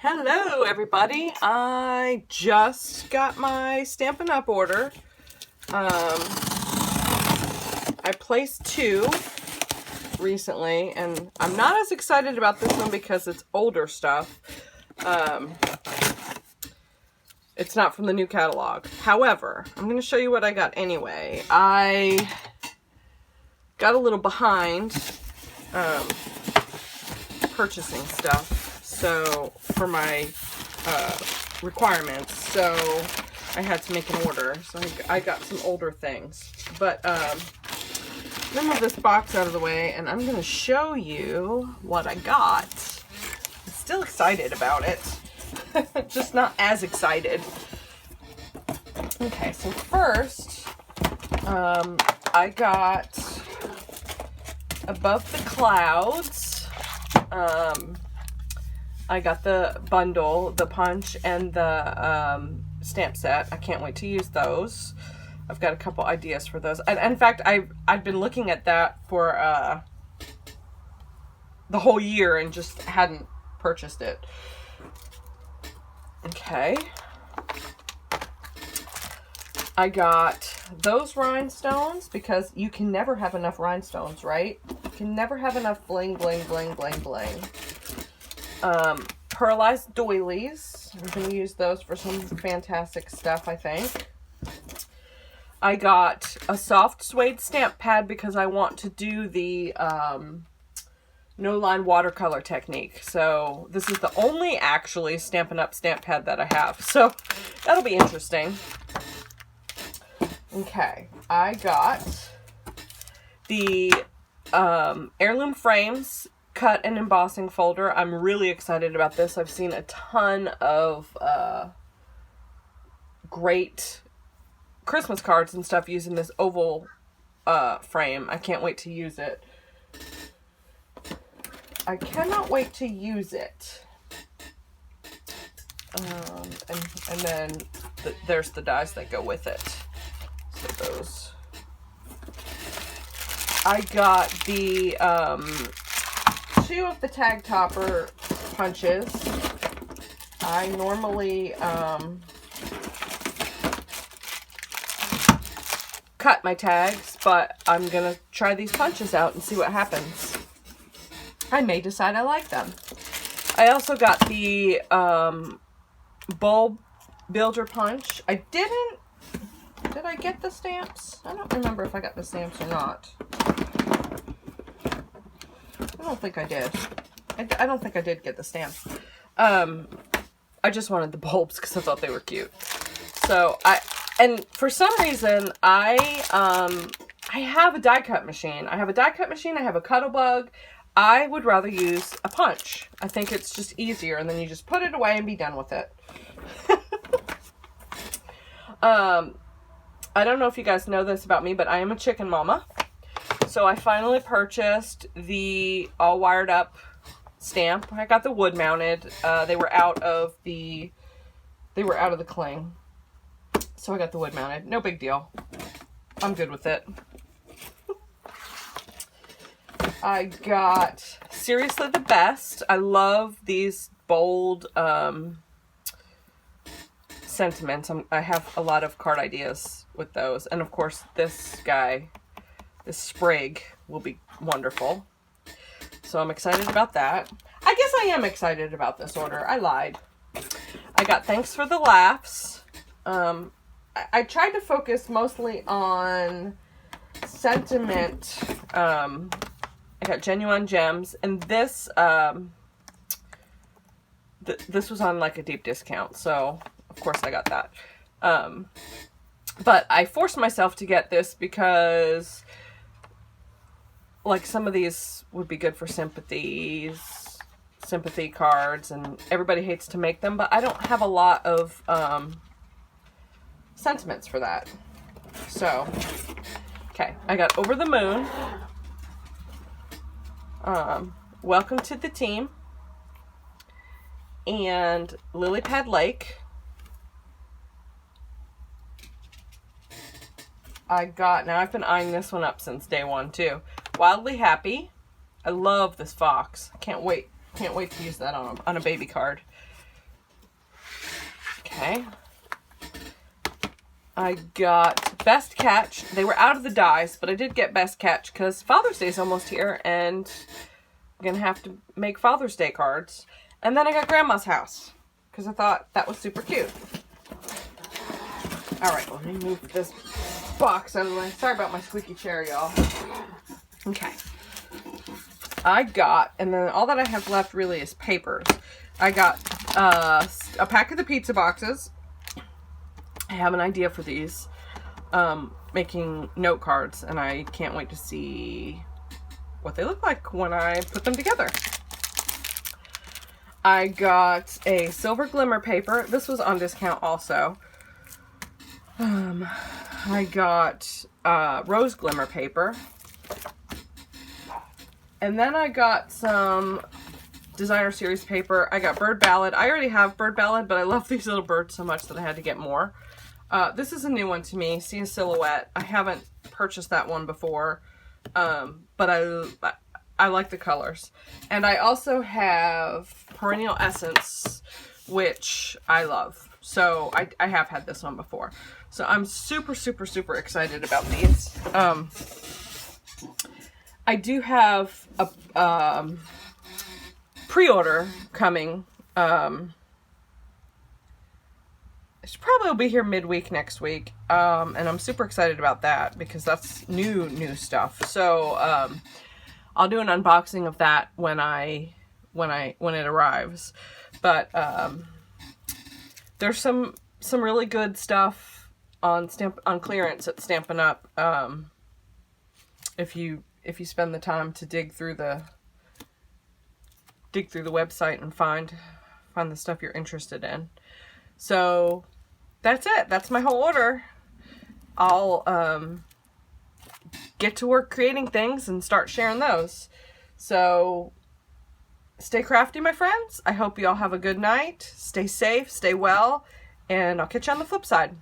Hello everybody, I just got my Stampin' Up order. I placed 2 recently and I'm not as excited about this one because it's older stuff. It's not from the new catalog. However, I'm going to show you what I got anyway. I got a little behind purchasing stuff. So for my requirements, so I had to make an order. So I got some older things, but I'm gonna move this box out of the way, and I'm gonna show you what I got. I'm still excited about it, just not as excited. Okay, so first, I got Above the Clouds. I got the bundle, the punch, and the stamp set. I can't wait to use those. I've got a couple ideas for those. And in fact, I've been looking at that for the whole year and just hadn't purchased it. Okay. I got those rhinestones because you can never have enough rhinestones, right? You can never have enough bling, bling, bling, bling, bling. Pearlized doilies. I'm going to use those for some fantastic stuff, I think. I got a soft suede stamp pad because I want to do the no-line watercolor technique. So this is the only actually Stampin' Up stamp pad that I have. So that'll be interesting. Okay, I got the Heirloom Frames cut and embossing folder. I'm really excited about this. I've seen a ton of great Christmas cards and stuff using this oval frame. I can't wait to use it. I cannot wait to use it. And then there's the dies that go with it. So those. I got the 2 of the tag topper punches. I normally cut my tags, but I'm gonna try these punches out and see what happens. I may decide I like them. I also got the bulb builder punch. Did I get the stamps? I don't remember if I got the stamps or not. I don't think I did. I don't think I did get the stamps. I just wanted the bulbs because I thought they were cute. So and for some reason I have a die cut machine. I have a die cut machine. I have a Cuttlebug. I would rather use a punch. I think it's just easier, and then you just put it away and be done with it. I don't know if you guys know this about me, but I am a chicken mama. So I finally purchased the all wired up stamp. I got the wood mounted. They were out of the cling. So I got the wood mounted. No big deal. I'm good with it. I got Seriously the Best. I love these bold sentiments. I have a lot of card ideas with those. And of course this guy, this sprig, will be wonderful. So I'm excited about that. I guess I am excited about this order. I lied. I got Thanks for the Laughs. I tried to focus mostly on sentiment. I got Genuine Gems, and this this was on like a deep discount, so of course I got that. But I forced myself to get this because like some of these would be good for sympathy cards, and everybody hates to make them, but I don't have a lot of sentiments for that. So, okay, I got Over the Moon, Welcome to the Team, and Lily Pad Lake. Now I've been eyeing this one up since day one too. Wildly Happy. I love this fox. Can't wait to use that on a baby card. Okay. I got Best Catch. They were out of the dies, but I did get Best Catch because Father's Day is almost here and I'm going to have to make Father's Day cards. And then I got Grandma's House because I thought that was super cute. Alright, let me move this box out of the way. Sorry about my squeaky chair, y'all. Okay. I got, and then all that I have left really is papers. I got a pack of the pizza boxes. I have an idea for these, making note cards, and I can't wait to see what they look like when I put them together. I got a silver glimmer paper. This was on discount also. I got rose glimmer paper. And then I got some designer series paper. I got bird ballad. I already have bird ballad, but I love these little birds so much that I had to get more. This is a new one to me, See a Silhouette. I haven't purchased that one before, but I like the colors. And I also have Perennial Essence, which I love. So I have had this one before. So I'm super, super, super excited about these. I do have a pre-order coming. It probably will be here midweek next week, and I'm super excited about that because that's new stuff. So I'll do an unboxing of that when it arrives. But there's some really good stuff on clearance at Stampin' Up. If you spend the time to dig through the website and find the stuff you're interested in. So that's it. That's my whole order. I'll get to work creating things and start sharing those. So stay crafty, my friends. I hope you all have a good night. Stay safe, stay well, and I'll catch you on the flip side.